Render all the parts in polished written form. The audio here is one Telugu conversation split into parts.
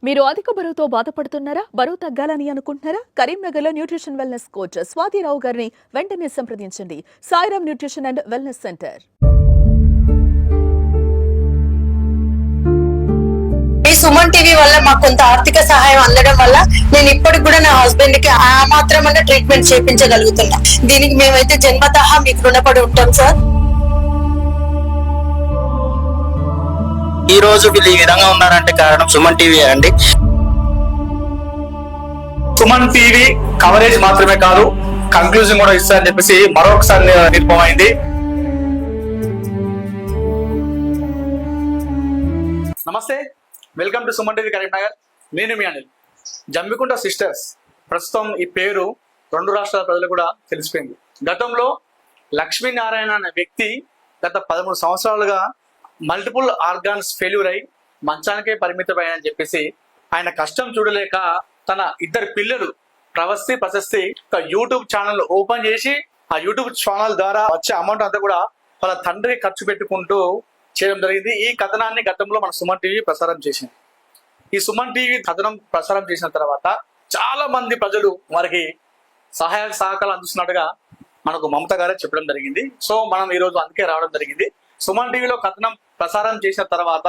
మీరు అధిక బరువుతో బాధపడుతున్నారా? బరువు తగ్గాలని అనుకుంటున్నారా? కరీంనగర్లో న్యూట్రిషన్ వెల్నెస్ కోచ్ స్వాతిరావు గారిని వెంటనే సంప్రదించండి. Sairam nutrition and wellness centre. Suman TV వల్ల మాకు కొంత ఆర్థిక సహాయం అందడం వల్ల నేను ఇప్పటికి కూడా నా హస్బెండ్ కి ఆ మాత్రమన్న ట్రీట్మెంట్ చేయించగలుగుతున్నా. దీనికి మేమైతే జన్మతః మీకు రుణపడి ఉంటాం సార్. ఈ రోజు వీళ్ళు ఈ విధంగా ఉన్నారంటే కారణం సుమన్ టీవీ అండి. సుమన్ టీవీ కవరేజ్ మాత్రమే కాదు, కంక్లూజన్ కూడా ఇస్తారని చెప్పేసి మరొకసారి నిర్భయమైంది. నమస్తే, welcome to Suman TV Karimnagar. నేను మీ అనిల్. జమ్మికుంట సిస్టర్స్ ప్రస్తుతం ఈ పేరు 2 రాష్ట్రాల ప్రజలు కూడా తెలిసిపోయింది. గతంలో లక్ష్మీనారాయణ అనే వ్యక్తి గత 13 సంవత్సరాలుగా మల్టిపుల్ ఆర్గాన్స్ ఫెయిల్యూర్ అయి మంచానికే పరిమితమయ్యాయని చెప్పేసి ఆయన కష్టం చూడలేక తన 2 పిల్లలు ప్రశస్తి ఒక యూట్యూబ్ ఛానల్ ఓపెన్ చేసి ఆ యూట్యూబ్ ఛానల్ ద్వారా వచ్చే అమౌంట్ అంతా కూడా వాళ్ళ తండ్రి ఖర్చు పెట్టుకుంటూ చేయడం జరిగింది. ఈ కథనాన్ని గతంలో మన సుమన్ టీవీ ప్రసారం చేసింది. ఈ సుమన్ టీవీ కథనం ప్రసారం చేసిన తర్వాత చాలా మంది ప్రజలు వారికి సహాయ సహకారాలు అందిస్తున్నట్టుగా మనకు మమత గారే చెప్పడం జరిగింది. సో మనం ఈ రోజు అందుకే రావడం జరిగింది. సుమన్ టీవీలో కథనం ప్రసారం చేసిన తర్వాత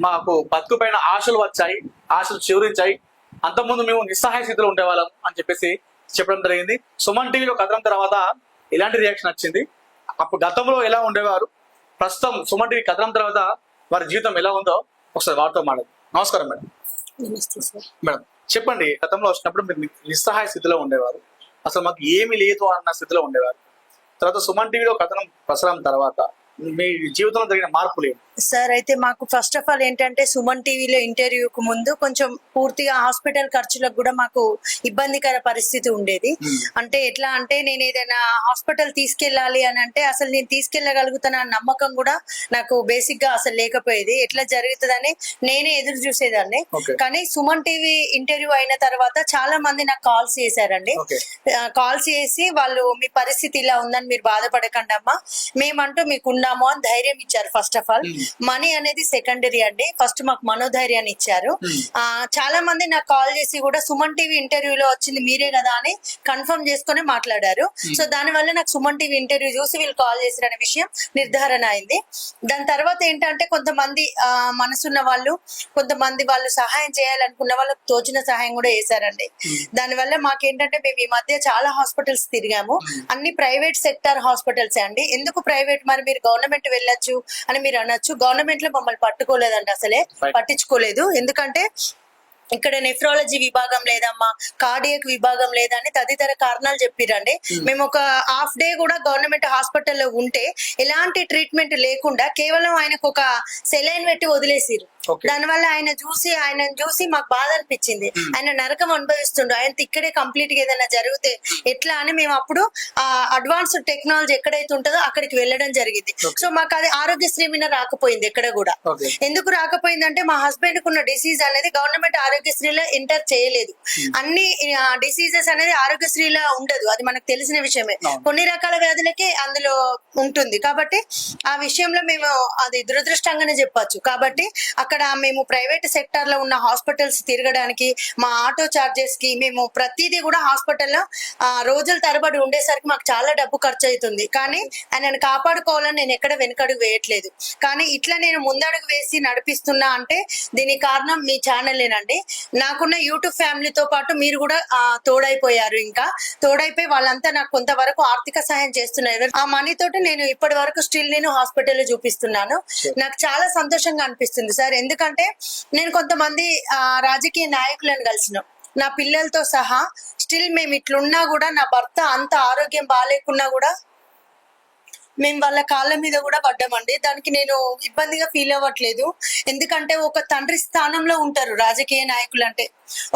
మాకు బతుకు పైన ఆశలు వచ్చాయి, ఆశలు చివరించాయి. అంతకుముందు మేము నిస్సహాయ స్థితిలో ఉండేవాళ్ళం అని చెప్పేసి చెప్పడం జరిగింది. సుమన్ టీవీలో కథనం తర్వాత ఎలాంటి రియాక్షన్ వచ్చింది, అప్పుడు గతంలో ఎలా ఉండేవారు, ప్రస్తుతం సుమన్ టీవీ కథనం తర్వాత వారి జీవితం ఎలా ఉందో ఒకసారి వారితో మాట్లాడు. నమస్కారం మేడం. మేడం చెప్పండి, గతంలో వచ్చినప్పుడు మీరు నిస్సహాయ స్థితిలో ఉండేవారు, అసలు మాకు ఏమీ లేదు అన్న స్థితిలో ఉండేవారు. తర్వాత సుమన్ టీవీలో కథనం ప్రసారం తర్వాత మీ జీవితంలో జరిగిన మార్పులు ఏంటి? సార్ అయితే మాకు ఫస్ట్ ఆఫ్ ఆల్ ఏంటంటే సుమన్ టీవీలో ఇంటర్వ్యూకు ముందు కొంచెం పూర్తిగా హాస్పిటల్ ఖర్చులకు కూడా మాకు ఇబ్బందికర పరిస్థితి ఉండేది. అంటే ఎట్లా అంటే నేను ఏదైనా హాస్పిటల్ తీసుకెళ్ళాలి అని అంటే అసలు నేను తీసుకెళ్ళగలుగుతాను అన్న నమ్మకం కూడా నాకు బేసిక్ గా అసలు లేకపోయేది. ఎట్లా జరుగుతుందని నేనే ఎదురు చూసేదాన్ని. కానీ సుమన్ టీవీ ఇంటర్వ్యూ అయిన తర్వాత చాలా మంది నాకు కాల్స్ చేశారండి. కాల్స్ చేసి వాళ్ళు మీ పరిస్థితి ఇలా ఉందని మీరు బాధపడకండి అమ్మా, మేమంటూ మీకు ఉన్నాము అని ధైర్యం ఇచ్చారు. ఫస్ట్ ఆఫ్ ఆల్ మనీ అనేది సెకండరీ అండి, ఫస్ట్ మాకు మనోధైర్యాన్ని ఇచ్చారు. చాలా మంది నాకు కాల్ చేసి కూడా సుమన్ టీవీ ఇంటర్వ్యూలో వచ్చింది మీరే కదా అని కన్ఫర్మ్ చేసుకుని మాట్లాడారు. సో దాని వల్ల నాకు సుమన్ టీవీ ఇంటర్వ్యూ చూసి వీళ్ళు కాల్ చేసిన విషయం నిర్ధారణ అయింది. దాని తర్వాత ఏంటంటే కొంతమంది మనసున్న వాళ్ళు, కొంతమంది వాళ్ళు సహాయం చేయాలనుకున్న వాళ్ళకి తోచిన సహాయం కూడా చేశారండి. దానివల్ల మాకేంటంటే మేము ఈ మధ్య చాలా హాస్పిటల్స్ తిరిగాము, అన్ని ప్రైవేట్ సెక్టార్ హాస్పిటల్స్ అండి. ఎందుకు ప్రైవేట్, మరి మీరు గవర్నమెంట్ వెళ్ళొచ్చు అని మీరు అనొచ్చు. గవర్నమెంట్ లో మమ్మల్ని పట్టుకోలేదండి, అసలే పట్టించుకోలేదు. ఎందుకంటే ఇక్కడ నెఫ్రాలజీ విభాగం లేదమ్మా, కార్డియక్ విభాగం లేదని తదితర కారణాలు చెప్పిరండి. మేము ఒక హాఫ్ డే కూడా గవర్నమెంట్ హాస్పిటల్లో ఉంటే ఎలాంటి ట్రీట్మెంట్ లేకుండా కేవలం ఆయనకు ఒక సెలైన్ పెట్టి వదిలేసిరు. దానివల్ల ఆయన చూసి మాకు బాధ అనిపించింది. ఆయన నరకం అనుభవిస్తుండు, ఆయన ఇక్కడే కంప్లీట్ గా ఏదైనా జరిగితే ఎట్లా అని మేము అప్పుడు అడ్వాన్స్డ్ టెక్నాలజీ ఎక్కడైతే ఉంటుందో అక్కడికి వెళ్ళడం జరిగింది. సో మాకు అది ఆరోగ్యశ్రీ మీద రాకపోయింది ఎక్కడ కూడా. ఎందుకు రాకపోయిందంటే మా హస్బెండ్ కున్న డిసీజ్ అనేది గవర్నమెంట్ ఆరోగ్యశ్రీలో ఎంటర్ చేయలేదు. అన్ని డిసీజెస్ అనేది ఆరోగ్యశ్రీలో ఉండదు, అది మనకు తెలిసిన విషయమే. కొన్ని రకాల వ్యాధులకే అందులో ఉంటుంది కాబట్టి ఆ విషయంలో మేము అది దురదృష్టంగానే చెప్పొచ్చు. కాబట్టి అక్కడ మేము ప్రైవేట్ సెక్టార్ లో ఉన్న హాస్పిటల్స్ తిరగడానికి మా ఆటో చార్జెస్ కి మేము ప్రతిదీ కూడా హాస్పిటల్లో రోజుల తరబడి ఉండేసరికి మాకు చాలా డబ్బు ఖర్చు అవుతుంది. కానీ ఆయనను కాపాడుకోవాలని నేను ఎక్కడ వెనుకడుగు వేయట్లేదు. కానీ ఇట్లా నేను ముందడుగు వేసి నడిపిస్తున్నా అంటే దీనికి కారణం మీ ఛానలేనండి. నాకున్న యూట్యూబ్ ఫ్యామిలీతో పాటు మీరు కూడా తోడైపోయారు. ఇంకా తోడైపోయి వాళ్ళంతా నాకు కొంతవరకు ఆర్థిక సహాయం చేస్తున్నారు. ఆ మనీ తోటి నేను ఇప్పటి వరకు స్టిల్ నేను హాస్పిటల్లో చూపిస్తున్నాను. నాకు చాలా సంతోషంగా అనిపిస్తుంది సార్. ఎందుకంటే నేను కొంతమంది రాజకీయ నాయకులను కలిసిన నా పిల్లలతో సహా స్టిల్ మేము ఇట్లున్నా కూడా, నా భర్త అంత ఆరోగ్యం బాగాలేకున్నా కూడా మేము వాళ్ళ కాళ్ళ మీద కూడా పడ్డామండి. దానికి నేను ఇబ్బందిగా ఫీల్ అవ్వట్లేదు. ఎందుకంటే ఒక తండ్రి స్థానంలో ఉంటారు రాజకీయ నాయకులు అంటే.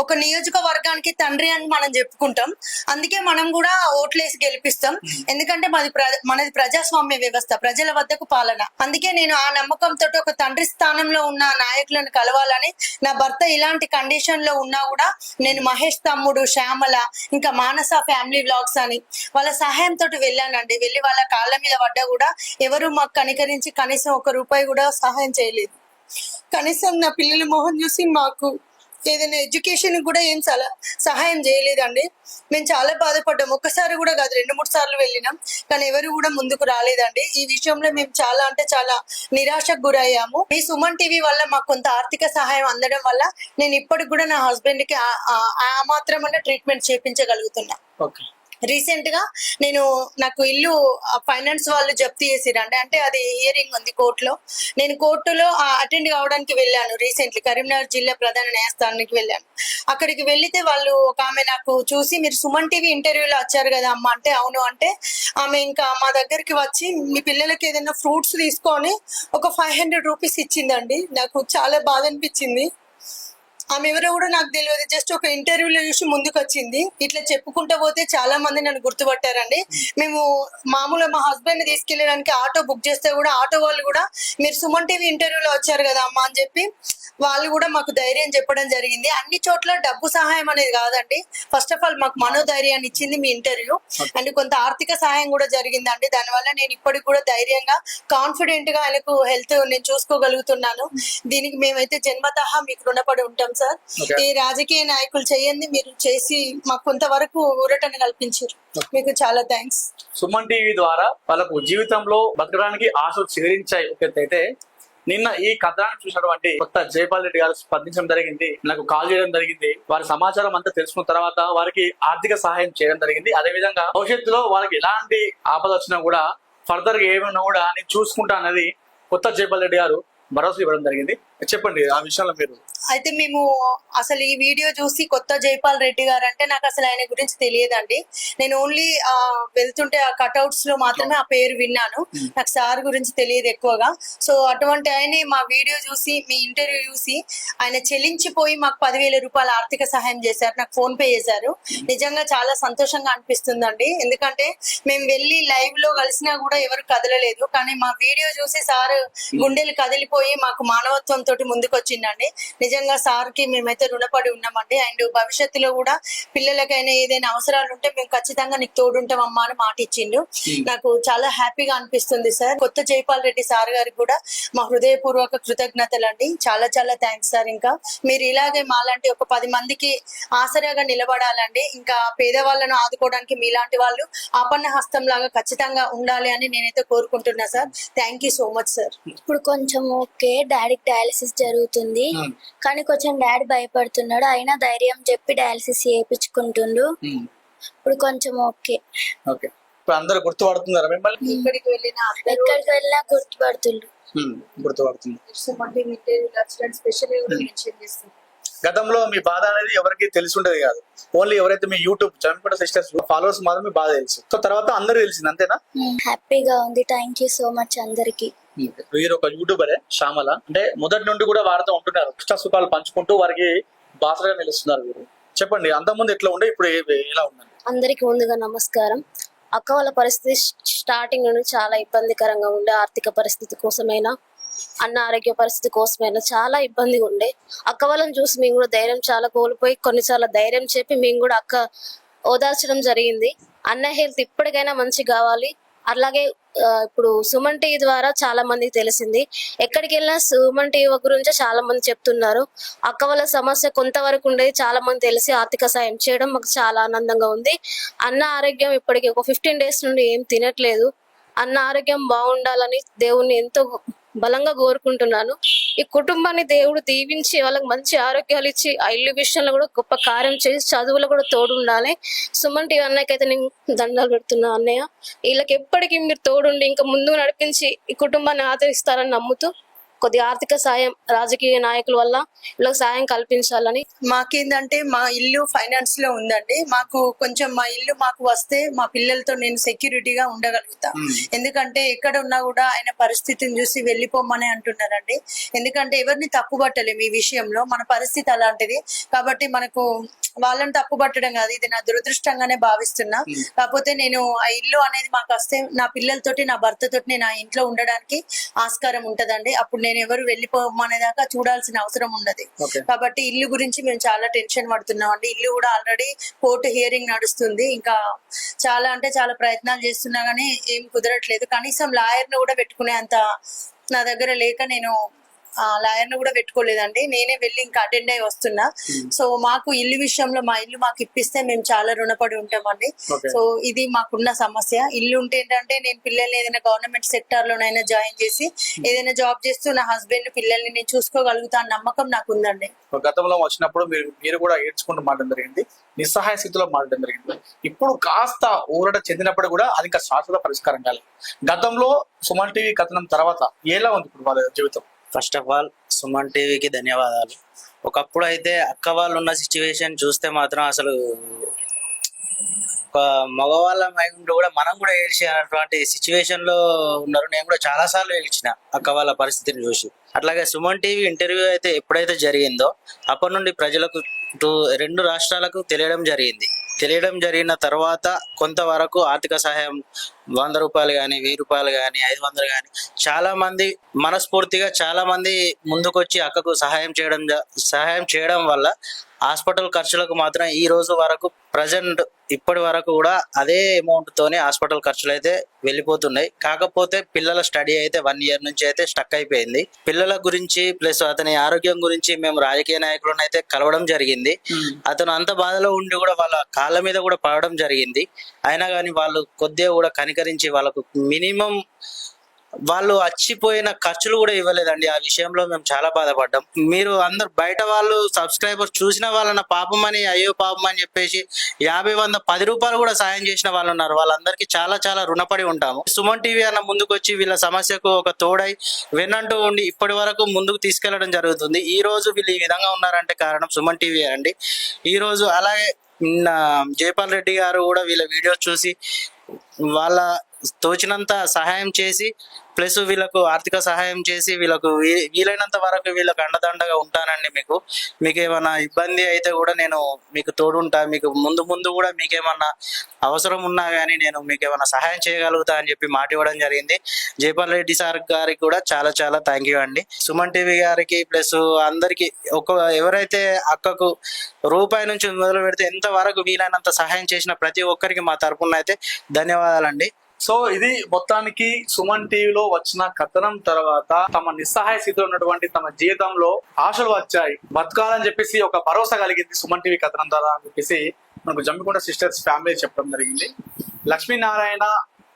ఒక నియోజకవర్గానికి తండ్రి అని మనం చెప్పుకుంటాం, అందుకే మనం కూడా ఓట్లేసి గెలిపిస్తాం. ఎందుకంటే మనది ప్రజాస్వామ్య వ్యవస్థ, ప్రజల వద్దకు పాలన. అందుకే నేను ఆ నమ్మకంతో ఒక తండ్రి స్థానంలో ఉన్న నాయకులను కలవాలని, నా భర్త ఇలాంటి కండిషన్ లో ఉన్నా కూడా నేను మహేష్ తమ్ముడు, శ్యామల, ఇంకా మానస ఫ్యామిలీ వ్లాగ్స్ అని వాళ్ళ సహాయంతో వెళ్ళానండి. వెళ్ళి వాళ్ళ కాళ్ళ మీద పడ్డా కూడా ఎవరు మాకు కనికరించి కనీసం 1 రూపాయి కూడా సహాయం చేయలేదు. కనీసం నా పిల్లల మొహం చూసి మాకు ఏదైనా ఎడ్యుకేషన్ కూడా ఏం సహాయం చేయలేదండి. మేము చాలా బాధపడ్డాం. ఒక్కసారి కూడా కాదు, 2-3 సార్లు వెళ్ళినాం, కానీ ఎవరు కూడా ముందుకు రాలేదండి. ఈ విషయంలో మేము చాలా అంటే చాలా నిరాశకు గురయ్యాము. ఈ సుమన్ టీవీ వల్ల మాకు కొంత ఆర్థిక సహాయం అందడం వల్ల నేను ఇప్పటికి కూడా నా హస్బెండ్ కి ఆ మాత్రమన్నా ట్రీట్మెంట్ చేయించగలుగుతున్నా. ఓకే. రీసెంట్ గా నాకు ఇల్లు ఫైనాన్స్ వాళ్ళు జప్తు చేసిరండి. అంటే అది హియరింగ్ ఉంది కోర్టులో. నేను కోర్టులో అటెండ్ కావడానికి వెళ్ళాను. రీసెంట్లీ కరీంనగర్ జిల్లా ప్రధాన న్యాయస్థానానికి వెళ్ళాను. అక్కడికి వెళ్తే వాళ్ళు ఒక ఆమె నాకు చూసి, మీరు సుమన్ టీవీ ఇంటర్వ్యూలో వచ్చారు కదా అమ్మ అంటే, అవును అంటే, ఆమె ఇంకా మా దగ్గరికి వచ్చి మీ పిల్లలకి ఏదైనా ఫ్రూట్స్ తీసుకొని ఒక 500 రూపీస్ ఇచ్చిందండి. నాకు చాలా బాధ అనిపించింది. ఆమె ఎవరో కూడా నాకు తెలియదు, జస్ట్ ఒక ఇంటర్వ్యూలో చూసి ముందుకు వచ్చింది. ఇట్లా చెప్పుకుంటూ పోతే చాలా మంది నన్ను గుర్తుపట్టారండి. మేము మామూలుగా మా హస్బెండ్ తీసుకెళ్ళడానికి ఆటో బుక్ చేస్తే కూడా ఆటో వాళ్ళు కూడా మీరు సుమన్ టీవీ ఇంటర్వ్యూలో వచ్చారు కదా అమ్మా అని చెప్పి వాళ్ళు కూడా మాకు ధైర్యం చెప్పడం జరిగింది. అన్ని చోట్ల డబ్బు సహాయం అనేది కాదండి, ఫస్ట్ ఆఫ్ ఆల్ మాకు మనోధైర్యాన్ని ఇచ్చింది మీ ఇంటర్వ్యూ, అండ్ కొంత ఆర్థిక సహాయం కూడా జరిగిందండి. దానివల్ల నేను ఇప్పటికి కూడా ధైర్యంగా కాన్ఫిడెంట్ గా ఆయనకు హెల్త్ నేను చూసుకోగలుగుతున్నాను. దీనికి మేమైతే జన్మతః మీకు రుణపడి ఉంటాం సార్. ఈ రాజకీయ నాయకులు చేయండి, మీరు చేసి మాకు కొంతవరకు ఊరటన కల్పించారు. మీకు చాలా థ్యాంక్స్. సుమన్ టీవీ ద్వారా వాళ్ళకు జీవితంలో బతకడానికి ఆశలు చేరించాయి. అయితే నిన్న ఈ కథనాన్ని చూసినటువంటి కొత్త జైపాల్ రెడ్డి గారు స్పందించడం జరిగింది, నాకు కాల్ చేయడం జరిగింది. వారి సమాచారం అంతా తెలుసుకున్న తర్వాత వారికి ఆర్థిక సహాయం చేయడం జరిగింది. అదే విధంగా భవిష్యత్తులో వాళ్ళకి ఎలాంటి ఆపద వచ్చినా కూడా ఫర్దర్ గా ఏమైనా కూడా నేను చూసుకుంటా అన్నది కొత్త జైపాల్ రెడ్డి గారు భరోసా ఇవ్వడం జరిగింది. చెప్పండి ఆ విషయంలో మీరు. అయితే మేము అసలు ఈ వీడియో చూసి కొత్త జైపాల్ రెడ్డి గారు అంటే నాకు అసలు ఆయన గురించి తెలియదండి. నేను ఓన్లీ వెళ్తుంటే ఆ కట్అవుట్స్ లో మాత్రమే ఆ పేరు విన్నాను. నాకు సార్ గురించి తెలియదు ఎక్కువగా. సో అటువంటి ఆయన మా వీడియో చూసి, మీ ఇంటర్వ్యూ చూసి ఆయన చెల్లించిపోయి మాకు 10,000 రూపాయల ఆర్థిక సహాయం చేశారు, నాకు ఫోన్ పే చేశారు. నిజంగా చాలా సంతోషంగా అనిపిస్తుందండి. ఎందుకంటే మేము వెళ్ళి లైవ్ లో కలిసినా కూడా ఎవరు కదలలేదు, కానీ మా వీడియో చూసి సార్ గుండెలు కదిలిపోయి మాకు మానవత్వం తోటి ముందుకు వచ్చిందండి. నిజంగా సార్ కి మేమైతే రుణపడి ఉన్నామండి. అండ్ భవిష్యత్తులో కూడా పిల్లలకైనా ఏదైనా అవసరాలు ఉంటే మేము ఖచ్చితంగా నీకు తోడుంటామమ్మా అని మాట ఇచ్చిండు. నాకు చాలా హ్యాపీగా అనిపిస్తుంది సార్. కొత్త జైపాల్ రెడ్డి సార్ గారికి కూడా మా హృదయపూర్వక కృతజ్ఞతలు అండి. చాలా చాలా థ్యాంక్స్ సార్. ఇంకా మీరు ఇలాగే మాలాంటి ఒక 10 మందికి ఆసరాగా నిలబడాలండి. ఇంకా పేదవాళ్ళను ఆదుకోవడానికి మీలాంటి వాళ్ళు ఆపన్న హస్తం లాగా ఖచ్చితంగా ఉండాలి అని నేనైతే కోరుకుంటున్నా sir. Thank you so much sir. ఇప్పుడు కొంచెం ఓకే, డాడీకి డయాలసిస్ జరుగుతుంది, కానీ కొంచెం డాడీ భయపడుతున్నాడు. అయినా ధైర్యం చెప్పి డయాలసిస్ చేయించుకుంటుండు. ఇప్పుడు కొంచెం ఓకే. ఓకే. ఇప్పుడు అందరూ గుర్తుపడుతున్నారా మిమ్మల్ని? ఎక్కడికి వెళ్ళినా గుర్తుపడుతుండ్రు. గుర్తుపడుతుంది. స్పెషల్ మెన్షన్ చేస్తాం. గతంలో మీ బాధ అనేది ఎవరికి తెలిసి ఉండేది కాదు, ఓన్లీ ఎవరైతే మీ యూట్యూబ్ జమ్మికుంట సిస్టర్స్ ఫాలోవర్స్ మాత్రం మీ బాధ తెలుసు. సో తర్వాత అందరూ తెలిసింది, అంతేనా? హ్యాపీగా ఉంది. థ్యాంక్ యూ సో మచ్ అందరికి. వీరు ఒక యూట్యూబరే శ్యామల, అంటే మొదటి నుండి కూడా వారితో ఉంటున్నారు, కష్ట సుఖాలు పంచుకుంటూ వారికి బాసగా నిలుస్తున్నారు. వీరు చెప్పండి, అంతకుముందు ఎట్లా ఉండే, ఇప్పుడు ఎలా ఉందండి? అందరికి ముందుగా నమస్కారం. అక్క వాళ్ళ పరిస్థితి స్టార్టింగ్ నుండి చాలా ఇబ్బందికరంగా ఉండే. ఆర్థిక పరిస్థితి కోసమైనా, అన్న ఆరోగ్య పరిస్థితి కోసమైనా చాలా ఇబ్బందిగా ఉండే. అక్క వాళ్ళని చూసి మేము కూడా ధైర్యం చాలా కోల్పోయి కొన్నిసార్లు ధైర్యం చెప్పి మేము కూడా అక్క ఓదార్చడం జరిగింది. అన్న హెల్త్ ఇప్పటికైనా మంచి కావాలి. అలాగే ఇప్పుడు సుమన్ టీవీ ద్వారా చాలా మందికి తెలిసింది. ఎక్కడికి వెళ్ళినా సుమన్ టీవీ గురించి చాలా మంది చెప్తున్నారు. అక్క వాళ్ళ సమస్య కొంతవరకు ఉండేది చాలా మంది తెలిసి ఆర్థిక సాయం చేయడం మాకు చాలా ఆనందంగా ఉంది. అన్న ఆరోగ్యం ఇప్పటికి ఒక 15 డేస్ నుండి ఏం తినట్లేదు. అన్న ఆరోగ్యం బాగుండాలని దేవుణ్ణి ఎంతో బలంగా కోరుకుంటున్నాను. ఈ కుటుంబాన్ని దేవుడు దీవించి వాళ్ళకి మంచి ఆరోగ్యాలు ఇచ్చి ఆ ఇల్లు విషయంలో కూడా గొప్ప కార్యం చేసి చదువులో కూడా తోడు ఉండాలి. సుమన్ టీవీ అన్నయ్యకైతే నేను దండాలు పెడుతున్నా. అన్నయ్య, వీళ్ళకి ఎప్పటికీ మీరు తోడుండి ఇంకా ముందు నడిపించి ఈ కుటుంబాన్ని ఆదరిస్తారని నమ్ముతూ కొద్దిగా ఆర్థిక సాయం రాజకీయ నాయకుల వల్ల వీళ్ళకి సాయం కల్పించాలని. మాకేందంటే మా ఇల్లు ఫైనాన్స్ లో ఉందండి. మాకు కొంచెం మా ఇల్లు మాకు వస్తే మా పిల్లలతో నేను సెక్యూరిటీగా ఉండగలుగుతా. ఎందుకంటే ఎక్కడ ఉన్నా కూడా ఆయన పరిస్థితిని చూసి వెళ్ళిపోమని అంటున్నారండి. ఎందుకంటే ఎవరిని తప్పు పట్టలేము ఈ విషయంలో, మన పరిస్థితి అలాంటిది. కాబట్టి మనకు వాళ్ళని తప్పు పట్టడం కాదు, ఇది నా దురదృష్టంగానే భావిస్తున్నా. కాకపోతే నేను ఆ ఇల్లు అనేది మాకు వస్తే నా పిల్లలతోటి నా భర్తతోటి నేను ఆ ఇంట్లో ఉండడానికి ఆస్కారం ఉంటదండి. అప్పుడు నేను ఎవరు వెళ్ళిపోమనేదాకా చూడాల్సిన అవసరం ఉండదు. కాబట్టి ఇల్లు గురించి మేము చాలా టెన్షన్ పడుతున్నాం అండి. ఇల్లు కూడా ఆల్రెడీ కోర్టు హియరింగ్ నడుస్తుంది. ఇంకా చాలా అంటే చాలా ప్రయత్నాలు చేస్తున్నా గానీ ఏం కుదరట్లేదు. కనీసం లాయర్ ను కూడా పెట్టుకునే అంత నా దగ్గర లేక నేను లాయర్ ను కూడా పెట్టుకోలేదండి. నేనే వెళ్ళి ఇంకా అటెండ్ అయి వస్తున్నా. సో మాకు ఇల్లు విషయంలో మా ఇల్లు మాకు ఇప్పిస్తే మేము చాలా రుణపడి ఉంటామండి. Okay. సో ఇది మాకున్న సమస్య. ఇల్లు ఉంటే ఏంటంటే నేను పిల్లల్ని ఏదైనా గవర్నమెంట్ సెక్టార్ లోనైనా జాయిన్ చేసి ఏదైనా జాబ్ చేస్తూ నా హస్బెండ్ పిల్లల్ని నేను చూసుకోగలుగుతా అన్న నమ్మకం నాకు ఉందండి. గతంలో వచ్చినప్పుడు మీరు కూడా ఏడ్చుకుంటూ మాట్లాడడం జరిగింది, నిస్సహాయ స్థితిలో మాట్లాడడం జరిగింది. ఇప్పుడు కాస్త ఊరట చెందినప్పుడు కూడా అది ఇంకా శాశ్వత పరిష్కారం కాలేదు. గతంలో సుమన్ టీవీ కథనం తర్వాత ఎలా ఉంది ఇప్పుడు వాళ్ళ జీవితం? ఫస్ట్ ఆఫ్ ఆల్ సుమన్ టీవీకి ధన్యవాదాలు. ఒకప్పుడు అయితే అక్క వాళ్ళు ఉన్న సిచ్యువేషన్ చూస్తే మాత్రం అసలు ఒక మగవాళ్ళ మైండ్ కూడా మనం కూడా ఏడ్చేటువంటి సిచ్యువేషన్ లో ఉన్నారు. నేను కూడా చాలా సార్లు ఏడ్చిన అక్క వాళ్ళ పరిస్థితిని చూసి. అట్లాగే సుమన్ టీవీ ఇంటర్వ్యూ అయితే ఎప్పుడైతే జరిగిందో అప్పటి నుండి ప్రజలకు రెండు రాష్ట్రాలకు తెలియడం జరిగిన తర్వాత కొంతవరకు ఆర్థిక సహాయం 100 రూపాయలు కానీ 1000 రూపాయలు కానీ 500 కానీ చాలా మంది మనస్ఫూర్తిగా చాలా మంది ముందుకొచ్చి అక్కకు సహాయం చేయడం వల్ల హాస్పిటల్ ఖర్చులకు మాత్రం ఈ రోజు వరకు ప్రజెంట్ ఇప్పటి వరకు కూడా అదే అమౌంట్ తోనే హాస్పిటల్ ఖర్చులు అయితే వెళ్ళిపోతున్నాయి. కాకపోతే పిల్లల స్టడీ అయితే 1 year నుంచి అయితే స్టక్ అయిపోయింది. పిల్లల గురించి ప్లస్ అతని ఆరోగ్యం గురించి మేము రాజకీయ నాయకులను అయితే కలవడం జరిగింది. అతను అంత బాధలో ఉండి కూడా వాళ్ళ కాళ్ళ మీద కూడా పడడం జరిగింది. అయినా కానీ వాళ్ళు కొద్దిగా కూడా కనికరించి వాళ్ళకు మినిమం వాళ్ళు వచ్చిపోయిన ఖర్చులు కూడా ఇవ్వలేదండి. ఆ విషయంలో మేము చాలా బాధపడ్డాం. మీరు అందరు బయట వాళ్ళు సబ్స్క్రైబర్స్ చూసిన వాళ్ళన్న పాపం అని అయ్యో పాపం అని చెప్పేసి 50, 100, 10 రూపాయలు కూడా సాయం చేసిన వాళ్ళు ఉన్నారు. వాళ్ళందరికీ చాలా చాలా రుణపడి ఉంటాము. సుమన్ టీవీ అన్న ముందుకు వచ్చి వీళ్ళ సమస్యకు ఒక తోడై వెన్నంటూ ఉండి ఇప్పటి వరకు ముందుకు తీసుకెళ్లడం జరుగుతుంది. ఈ రోజు వీళ్ళు ఈ విధంగా ఉన్నారంటే కారణం సుమన్ టీవీ అండి. ఈ రోజు అలాగే జైపాల్ రెడ్డి గారు కూడా వీళ్ళ వీడియోస్ చూసి వాళ్ళ తోచినంత సహాయం చేసి ప్లస్ వీళ్ళకు ఆర్థిక సహాయం చేసి వీళ్ళకు వీలైనంత వరకు వీళ్ళకు అండదండగా ఉంటానండి. మీకు ఏమైనా ఇబ్బంది అయితే కూడా నేను మీకు తోడుంటా. మీకు ముందు కూడా మీకేమన్నా అవసరం ఉన్నా కానీ నేను మీకు ఏమైనా సహాయం చేయగలుగుతా అని చెప్పి మాట ఇవ్వడం జరిగింది. జైపాల్ రెడ్డి సార్ గారికి కూడా చాలా చాలా థ్యాంక్ యూ అండి. సుమన్ టీవీ గారికి ప్లస్ అందరికి ఎవరైతే అక్కకు రూపాయి నుంచి మొదలు పెడితే ఎంత వరకు వీలైనంత సహాయం చేసిన ప్రతి ఒక్కరికి మా తరపున అయితే ధన్యవాదాలండి. సో ఇది మొత్తానికి సుమన్ టీవీలో వచ్చిన కథనం తర్వాత తమ నిస్సహాయ స్థితిలో ఉన్నటువంటి తమ జీవితంలో ఆశలు వచ్చాయి, బతకాలని చెప్పేసి ఒక భరోసా కలిగింది సుమన్ టీవీ కథనం ద్వారా అని చెప్పేసి మనకు జమ్మికుంట సిస్టర్స్ ఫ్యామిలీ చెప్పడం జరిగింది. లక్ష్మీనారాయణ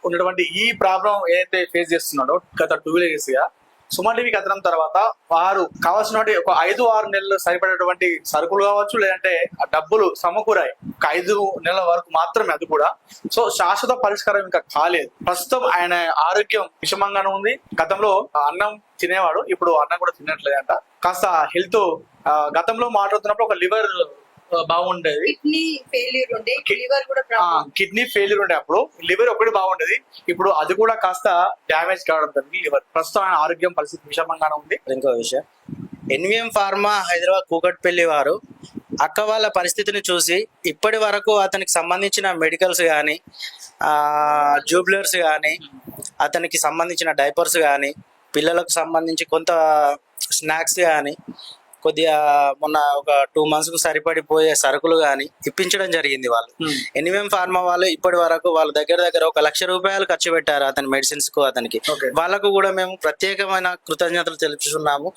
ఉన్నటువంటి ఈ ప్రాబ్లం ఏదైతే ఫేస్ చేస్తున్నాడో గత 2 years గా సుమన్ టీవీ కథనం తర్వాత వారు కావాల్సినటువంటి ఒక 5-6 నెలలు సరిపడేటువంటి సరుకులు కావచ్చు, లేదంటే ఆ డబ్బులు సమకూరాయి. ఒక 5 నెలల వరకు మాత్రమే, అది కూడా. సో శాశ్వత పరిష్కారం ఇంకా కాలేదు. ప్రస్తుతం ఆయన ఆరోగ్యం విషమంగానే ఉంది. గతంలో అన్నం తినేవాడు, ఇప్పుడు అన్నం కూడా తినట్లేదంట. కాస్త హెల్త్ గతంలో మాట్లాడుతున్నప్పుడు ఒక లివర్ బాగుండేది, కిడ్నీ ఫెయిల్యూర్ ఉండే, లివర్ కూడా కిడ్నీ ఫెయిల్యూర్ ఉండే. అప్పుడు లివర్ ఒకటి బాగుండేది, ఇప్పుడు అది కూడా కాస్త డ్యామేజ్ కావడం జరిగింది లివర్. ప్రస్తుతం ఆయన ఆరోగ్యం పరిస్థితి విషమంగానే ఉంది. ఇంకో విషయం, ఎన్విఎం ఫార్మా హైదరాబాద్ కూకట్పల్లి వారు అక్క వాళ్ళ పరిస్థితిని చూసి ఇప్పటి వరకు అతనికి సంబంధించిన మెడికల్స్ కానీ జూబ్లర్స్ కానీ అతనికి సంబంధించిన డైపర్స్ కానీ పిల్లలకు సంబంధించి కొంత స్నాక్స్ కానీ కొద్దిగా మొన్న ఒక 2 months కు సరిపడిపోయే సరుకులు కానీ ఇప్పించడం జరిగింది. వాళ్ళు ఎన్విఎం ఫార్మా వాళ్ళు ఇప్పటి వరకు వాళ్ళ దగ్గర ఒక 1,00,000 రూపాయలు ఖర్చు పెట్టారు అతని మెడిసిన్స్ కు. అతనికి వాళ్ళకు కూడా మేము ప్రత్యేకమైన కృతజ్ఞతలు తెలుపుతున్నాము.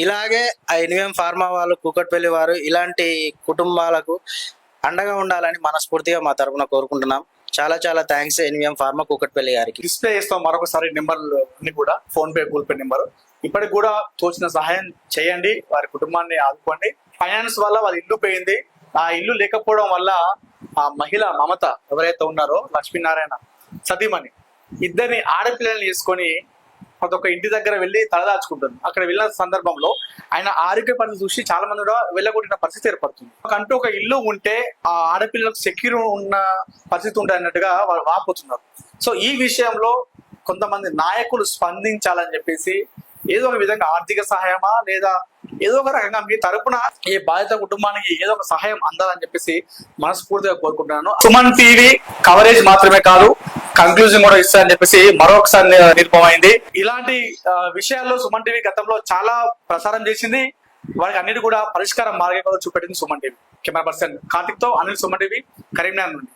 ఇలాగే ఆ ఎన్విఎం ఫార్మా వాళ్ళు కూకట్పల్లి వారు ఇలాంటి కుటుంబాలకు అండగా ఉండాలని మనస్ఫూర్తిగా మా తరపున కోరుకుంటున్నాం. చాలా చాలా థ్యాంక్స్ ఎన్విఎం ఫార్మా కూకట్పల్లి గారికి. డిస్ప్లే చేస్తాం మరొకసారి నెంబర్లు అన్ని కూడా, phone pay, Google pay number. ఇప్పటికి కూడా తోచిన సహాయం చేయండి, వారి కుటుంబాన్ని ఆదుకోండి. ఫైనాన్స్ వల్ల వాళ్ళ ఇల్లు పోయింది. ఆ ఇల్లు లేకపోవడం వల్ల ఆ మహిళ మమత ఎవరైతే ఉన్నారో లక్ష్మీనారాయణ సతీమణి, 2 ఆడపిల్లల్ని తీసుకొని ఒక ఇంటి దగ్గర వెళ్ళి తలదాచుకుంటుంది. అక్కడ వెళ్ళిన సందర్భంలో ఆయన ఆరోగ్య పరిస్థితి చూసి చాలా మంది కూడా వెళ్ళగొట్టిన పరిస్థితి ఏర్పడుతుంది. అంటూ ఒక ఇల్లు ఉంటే ఆ ఆడపిల్లలకు సెక్యూర్ ఉన్న పరిస్థితి ఉంటుంది అన్నట్టుగా వాళ్ళు వాపోతున్నారు. సో ఈ విషయంలో కొంతమంది నాయకులు స్పందించాలని చెప్పేసి ఏదో ఒక విధంగా ఆర్థిక సహాయమా లేదా ఏదో ఒక రకంగా మీ తరపున ఈ బాధిత కుటుంబానికి ఏదో ఒక సహాయం అందాలని చెప్పేసి మనస్ఫూర్తిగా కోరుకుంటున్నాను. సుమన్ టీవీ కవరేజ్ మాత్రమే కాదు, కంక్లూజన్ కూడా ఇస్తారని చెప్పేసి మరొకసారి నిర్భమైంది. ఇలాంటి విషయాల్లో సుమన్ టీవీ గతంలో చాలా ప్రసారం చేసింది. వారికి అన్నిటి కూడా పరిష్కారం మార్గం చూపెట్టింది Suman TV. Camera person Karthik తో అనిల్, సుమన్ టీవీ, కరీంనగర్ నుండి.